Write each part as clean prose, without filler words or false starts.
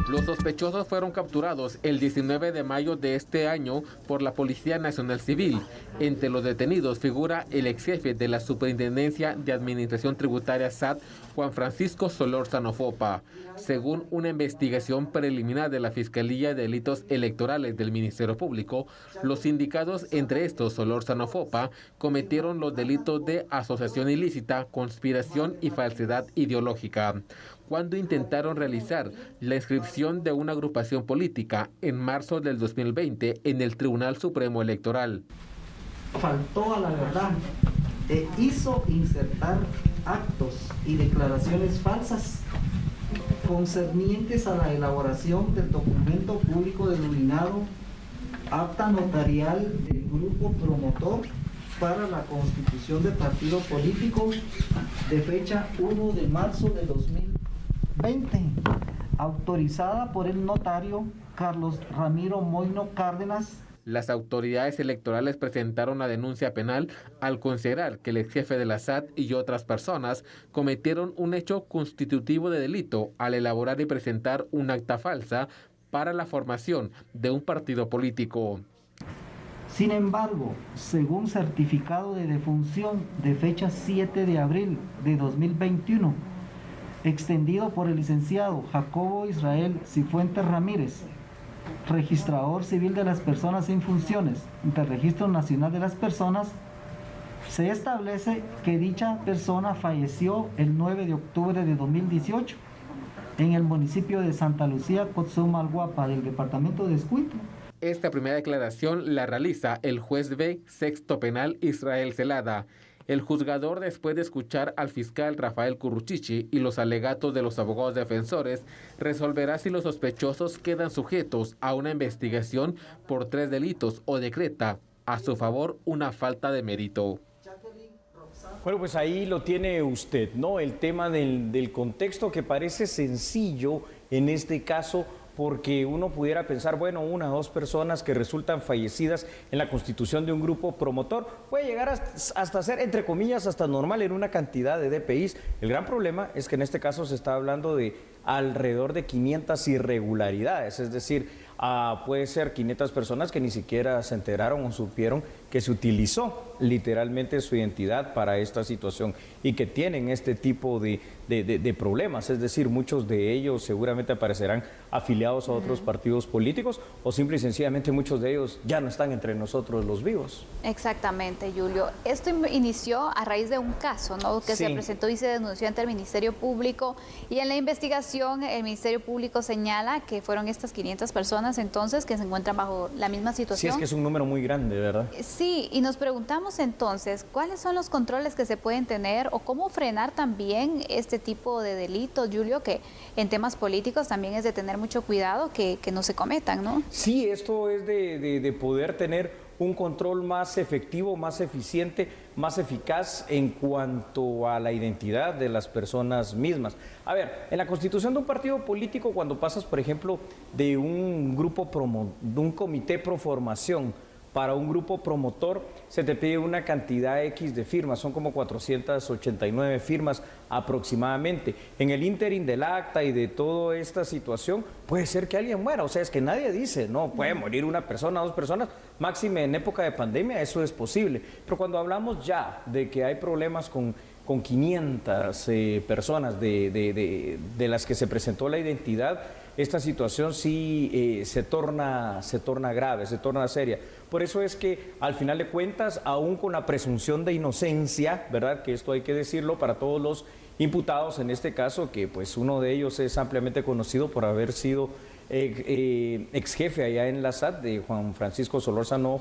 Los sospechosos fueron capturados el 19 de mayo de este año por la Policía Nacional Civil. Entre los detenidos figura el ex jefe de la Superintendencia de Administración Tributaria SAT, Juan Francisco Solórzano Fopa. Según una investigación preliminar de la Fiscalía de Delitos Electorales del Ministerio Público, los indicados, entre estos Solórzano Fopa, cometieron los delitos de asociación ilícita, conspiración y falsedad ideológica, cuando intentaron realizar la inscripción de una agrupación política en marzo del 2020 en el Tribunal Supremo Electoral. Faltó a la verdad e hizo insertar actos y declaraciones falsas concernientes a la elaboración del documento público denominado Acta Notarial del Grupo Promotor para la constitución de partido político de fecha 1 de marzo de 2020, autorizada por el notario Carlos Ramiro Moino Cárdenas. Las autoridades electorales presentaron la denuncia penal al considerar que el ex jefe de la SAT y otras personas cometieron un hecho constitutivo de delito al elaborar y presentar un acta falsa para la formación de un partido político. Sin embargo, según certificado de defunción de fecha 7 de abril de 2021, extendido por el licenciado Jacobo Israel Cifuentes Ramírez, registrador civil de las personas en funciones del Registro Nacional de las Personas, se establece que dicha persona falleció el 9 de octubre de 2018 en el municipio de Santa Lucía, Cotzumalguapa, del departamento de Escuintla. Esta primera declaración la realiza el juez B, sexto penal Israel Celada. El juzgador, después de escuchar al fiscal Rafael Curruchichi y los alegatos de los abogados defensores, resolverá si los sospechosos quedan sujetos a una investigación por 3 delitos o decreta a su favor una falta de mérito. Bueno, pues ahí lo tiene usted, ¿no? El tema del contexto, que parece sencillo en este caso, porque uno pudiera pensar, bueno, 1 o 2 personas que resultan fallecidas en la constitución de un grupo promotor puede llegar hasta ser, entre comillas, hasta normal en una cantidad de DPIs. El gran problema es que en este caso se está hablando de alrededor de 500 irregularidades, es decir, puede ser 500 personas que ni siquiera se enteraron o supieron que se utilizó literalmente su identidad para esta situación y que tienen este tipo de problemas, es decir, muchos de ellos seguramente aparecerán afiliados a otros partidos políticos o simple y sencillamente muchos de ellos ya no están entre nosotros los vivos. Exactamente, Julio. Esto inició a raíz de un caso, ¿no?, que se presentó y se denunció ante el Ministerio Público, y en la investigación el Ministerio Público señala que fueron estas 500 personas entonces que se encuentran bajo la misma situación. Sí, es que es un número muy grande, ¿verdad? Sí, y nos preguntamos entonces, ¿cuáles son los controles que se pueden tener o cómo frenar también este tipo de delitos, Julio, que en temas políticos también es de tener mucho cuidado que no se cometan, ¿no? Sí, esto es de poder tener un control más efectivo, más eficiente, más eficaz en cuanto a la identidad de las personas mismas. A ver, en la constitución de un partido político, cuando pasas, por ejemplo, de un grupo de un comité pro formación para un grupo promotor, se te pide una cantidad X de firmas, son como 489 firmas aproximadamente. En el ínterin del acta y de toda esta situación, puede ser que alguien muera, o sea, es que nadie dice, no, puede morir una persona, 2 personas, máxime en época de pandemia, eso es posible. Pero cuando hablamos ya de que hay problemas con 500 personas de las que se presentó la identidad, esta situación sí se torna grave, se torna seria. Por eso es que al final de cuentas, aún con la presunción de inocencia, ¿verdad?, que esto hay que decirlo para todos los imputados en este caso, que pues uno de ellos es ampliamente conocido por haber sido ex jefe allá en la SAT, de Juan Francisco Solórzano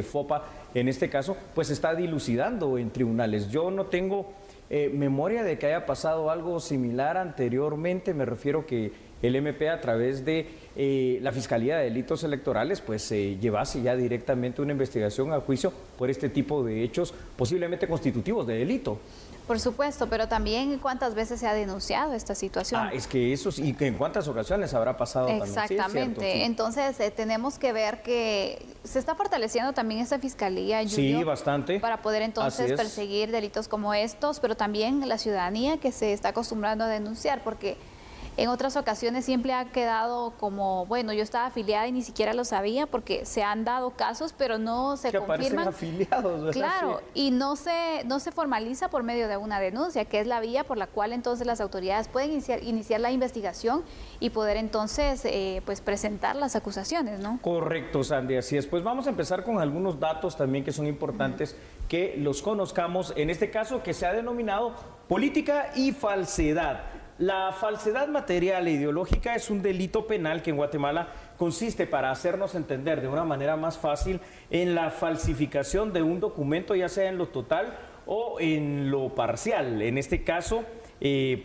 Fopa, en este caso, pues está dilucidando en tribunales. Yo no tengo memoria de que haya pasado algo similar anteriormente, me refiero que el MP a través de la Fiscalía de Delitos Electorales pues llevase ya directamente una investigación a juicio por este tipo de hechos posiblemente constitutivos de delito. Por supuesto, pero también cuántas veces se ha denunciado esta situación. Es que eso sí, y que en cuántas ocasiones habrá pasado también. Exactamente. Sí, es cierto, sí. Entonces tenemos que ver que se está fortaleciendo también esta fiscalía, Julio, sí, bastante, para poder entonces perseguir delitos como estos, pero también la ciudadanía que se está acostumbrando a denunciar, porque En otras ocasiones siempre ha quedado como, bueno, yo estaba afiliada y ni siquiera lo sabía, porque se han dado casos, pero no se confirman. Afiliados, ¿verdad? Claro, y no se formaliza por medio de una denuncia, que es la vía por la cual entonces las autoridades pueden iniciar la investigación y poder entonces pues presentar las acusaciones, ¿no? Correcto, Sandy, así es. Pues vamos a empezar con algunos datos también que son importantes que los conozcamos, en este caso que se ha denominado política y falsedad. La falsedad material e ideológica es un delito penal que en Guatemala consiste, para hacernos entender de una manera más fácil, en la falsificación de un documento, ya sea en lo total o en lo parcial. En este caso,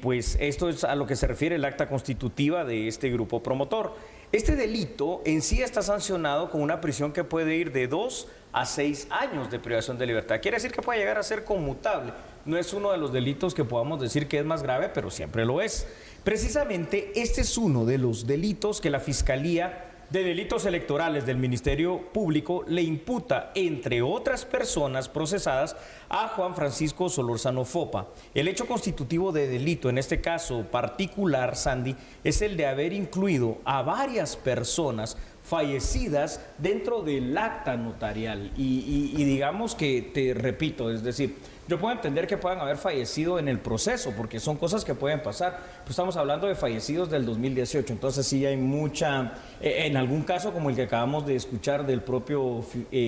pues esto es a lo que se refiere el acta constitutiva de este grupo promotor. Este delito en sí está sancionado con una prisión que puede ir de 2 a 6 años de privación de libertad. Quiere decir que puede llegar a ser conmutable. No es uno de los delitos que podamos decir que es más grave, pero siempre lo es. Precisamente este es uno de los delitos que la Fiscalía de Delitos Electorales del Ministerio Público le imputa, entre otras personas procesadas, a Juan Francisco Solórzano Fopa. El hecho constitutivo de delito, en este caso particular, Sandy, es el de haber incluido a varias personas fallecidas dentro del acta notarial. Y digamos que, te repito, es decir, yo puedo entender que puedan haber fallecido en el proceso, porque son cosas que pueden pasar. Pues estamos hablando de fallecidos del 2018, entonces sí hay mucha, en algún caso como el que acabamos de escuchar del propio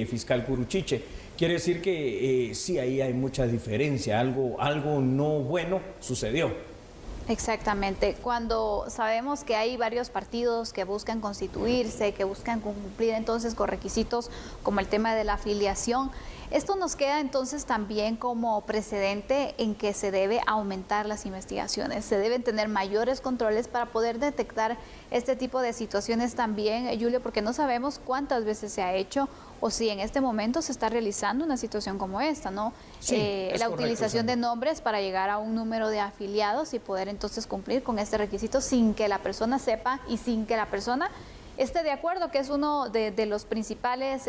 fiscal Curuchiche, quiere decir que sí, ahí hay mucha diferencia, algo no bueno sucedió. Exactamente. Cuando sabemos que hay varios partidos que buscan constituirse, que buscan cumplir entonces con requisitos como el tema de la afiliación, esto nos queda entonces también como precedente en que se debe aumentar las investigaciones, se deben tener mayores controles para poder detectar este tipo de situaciones también, Julio, porque no sabemos cuántas veces se ha hecho o si en este momento se está realizando una situación como esta, ¿no? Sí, la utilización de nombres para llegar a un número de afiliados y poder entonces cumplir con este requisito sin que la persona sepa y sin que la persona esté de acuerdo, que es uno de los principales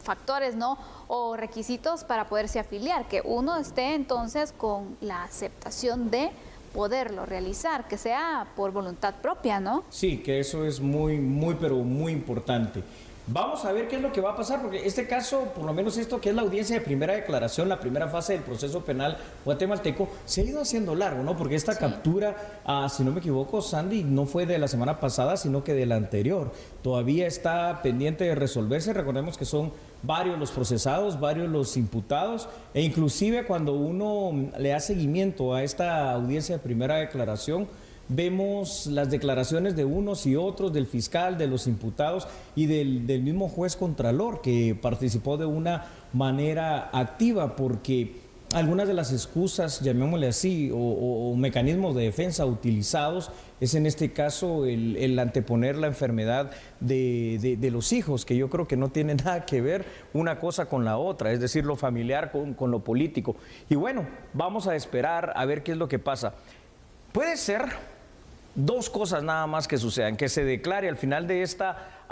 factores, ¿no? O requisitos para poderse afiliar, que uno esté entonces con la aceptación de poderlo realizar, que sea por voluntad propia, ¿no? Sí, que eso es pero muy importante. Vamos a ver qué es lo que va a pasar, porque este caso, por lo menos esto que es la audiencia de primera declaración, la primera fase del proceso penal guatemalteco, se ha ido haciendo largo, ¿no? Porque esta captura, si no me equivoco, Sandy, no fue de la semana pasada, sino que de la anterior. Todavía está pendiente de resolverse. Recordemos que son varios los procesados, varios los imputados, e inclusive cuando uno le da seguimiento a esta audiencia de primera declaración, vemos las declaraciones de unos y otros, del fiscal, de los imputados y del mismo juez contralor, que participó de una manera activa, porque algunas de las excusas, llamémosle así, o mecanismos de defensa utilizados es en este caso el anteponer la enfermedad de los hijos, que yo creo que no tiene nada que ver una cosa con la otra, es decir, lo familiar con lo político. Y bueno, vamos a esperar a ver qué es lo que pasa. Puede ser dos cosas nada más que sucedan: que se declare al final de esta,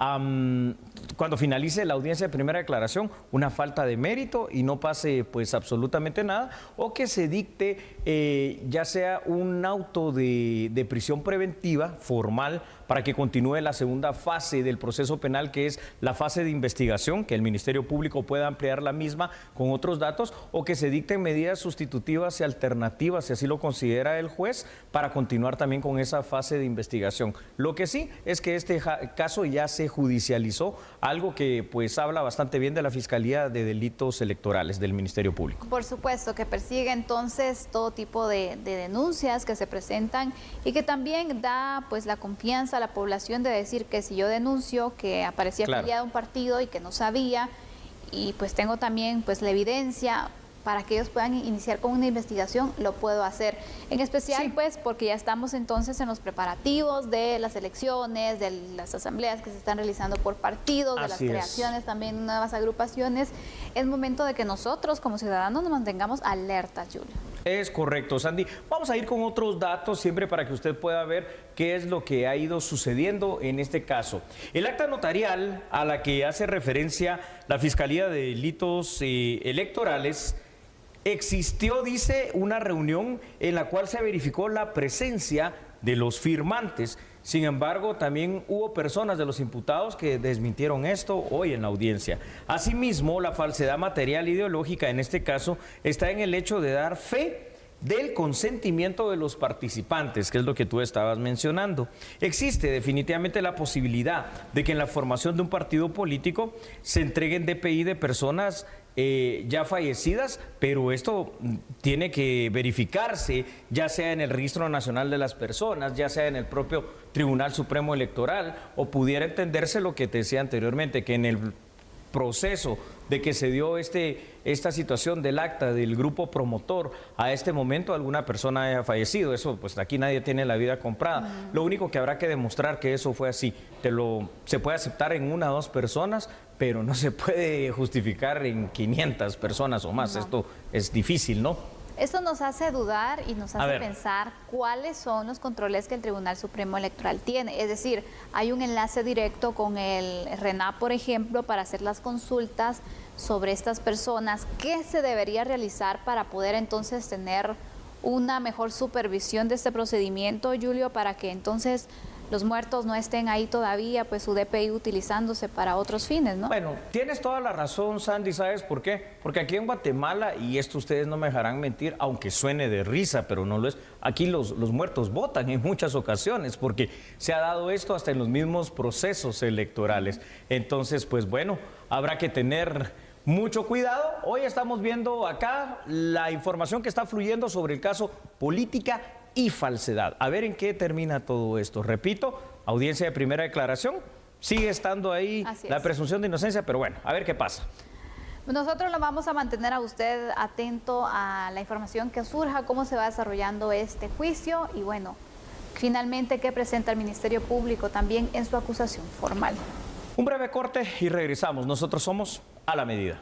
cuando finalice la audiencia de primera declaración, una falta de mérito y no pase pues absolutamente nada, o que se dicte ya sea un auto de prisión preventiva formal para que continúe la segunda fase del proceso penal, que es la fase de investigación, que el Ministerio Público pueda ampliar la misma con otros datos, o que se dicten medidas sustitutivas y alternativas, si así lo considera el juez, para continuar también con esa fase de investigación. Lo que sí es que este caso ya se judicializó, algo que pues habla bastante bien de la Fiscalía de Delitos Electorales del Ministerio Público. Por supuesto, que persigue entonces todo tipo de denuncias que se presentan y que también da pues la confianza a la población de decir que si yo denuncio que aparecía afiliado a un partido y que no sabía, y pues tengo también pues la evidencia para que ellos puedan iniciar con una investigación, lo puedo hacer. En especial, pues, porque ya estamos entonces en los preparativos de las elecciones, de las asambleas que se están realizando por partidos, de las creaciones también de nuevas agrupaciones. Es momento de que nosotros, como ciudadanos, nos mantengamos alertas, Julio. Es correcto, Sandy. Vamos a ir con otros datos siempre para que usted pueda ver qué es lo que ha ido sucediendo en este caso. El acta notarial a la que hace referencia la Fiscalía de Delitos Electorales, existió, dice, una reunión en la cual se verificó la presencia de los firmantes. Sin embargo, también hubo personas de los imputados que desmintieron esto hoy en la audiencia. Asimismo, la falsedad material ideológica en este caso está en el hecho de dar fe del consentimiento de los participantes, que es lo que tú estabas mencionando. Existe definitivamente la posibilidad de que en la formación de un partido político se entreguen DPI de personas ya fallecidas, pero esto tiene que verificarse, ya sea en el Registro Nacional de las Personas, ya sea en el propio Tribunal Supremo Electoral, o pudiera entenderse lo que te decía anteriormente, que en el proceso de que se dio esta situación del acta del grupo promotor, a este momento alguna persona haya fallecido. Eso, pues aquí nadie tiene la vida comprada. Lo único que habrá que demostrar que eso fue así. Se puede aceptar en 1 o 2 personas, pero no se puede justificar en 500 personas o más. No. Esto es difícil, ¿no? Esto nos hace dudar y nos hace pensar cuáles son los controles que el Tribunal Supremo Electoral tiene. Es decir, hay un enlace directo con el RENAP, por ejemplo, para hacer las consultas sobre estas personas. ¿Qué se debería realizar para poder entonces tener una mejor supervisión de este procedimiento, Julio, para que entonces los muertos no estén ahí todavía, pues su DPI utilizándose para otros fines, ¿no? Bueno, tienes toda la razón, Sandy, ¿sabes por qué? Porque aquí en Guatemala, y esto ustedes no me dejarán mentir, aunque suene de risa, pero no lo es, aquí los muertos votan en muchas ocasiones, porque se ha dado esto hasta en los mismos procesos electorales. Entonces, pues bueno, habrá que tener mucho cuidado. Hoy estamos viendo acá la información que está fluyendo sobre el caso política y falsedad. A ver en qué termina todo esto. Repito, audiencia de primera declaración, sigue estando ahí la presunción de inocencia, pero bueno, a ver qué pasa. Nosotros lo vamos a mantener a usted atento a la información que surja, cómo se va desarrollando este juicio y bueno, finalmente qué presenta el Ministerio Público también en su acusación formal. Un breve corte y regresamos. Nosotros somos A la Medida.